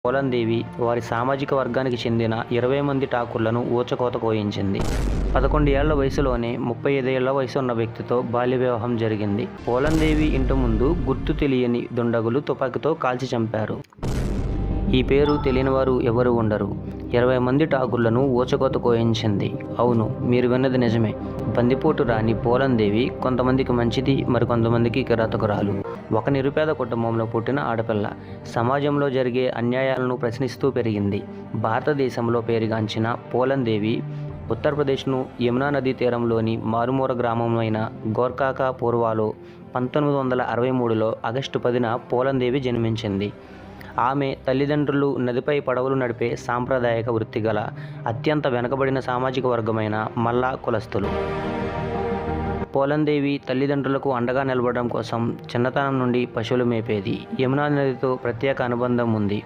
పోలందేవి వారి సామాజిక వర్గానికి చెందిన 20 మంది ఠాకూర్లను ఊచకోత కోయించింది. 11 ఏళ్ల వయసులోనే 35 ఏళ్ల వయసు ఉన్న వ్యక్తితో బాల్య వివాహం జరిగింది. పోలందేవి ఇంటి ముందు గుర్తు తెలియని దుండగులు తుపాకీతో కాల్చి చంపారు. ఈ పేరు తెలియని వారు ఎవరూ ఉండరు. 20 మంది ఠాకూర్లను ఊచకోత కోయించింది. అవును, మీరు విన్నది నిజమే. బందిపోటు రాణి పోలందేవి కొంతమందికి మంచిది, మరికొంతమందికి కిరాతకురాలు. ఒక నిరుపేద కుటుంబంలో పుట్టిన ఆడపిల్ల. సమాజంలో జరిగే అన్యాయాలను ప్రశ్నిస్తూ పెరిగింది. భారతదేశంలో పేరుగాంచిన పోలందేవి ఉత్తరప్రదేశ్ను యమునా నదీ తీరంలోని మారుమూల గ్రామమైన గోర్కాకా పూర్వాలో 1963లో ఆగస్టు 10న పోలందేవి జన్మించింది. ఆమె తల్లిదండ్రులు నదిపై పడవలు నడిపే సాంప్రదాయక వృత్తి గల అత్యంత వెనుకబడిన సామాజిక వర్గమైన మల్లా కులస్తులు. పోలందేవి తల్లిదండ్రులకు అండగా నిలబడడం కోసం చిన్నతనం నుండి పశువులు మేపేది. యమునా నదితో ప్రత్యేక అనుబంధం ఉంది.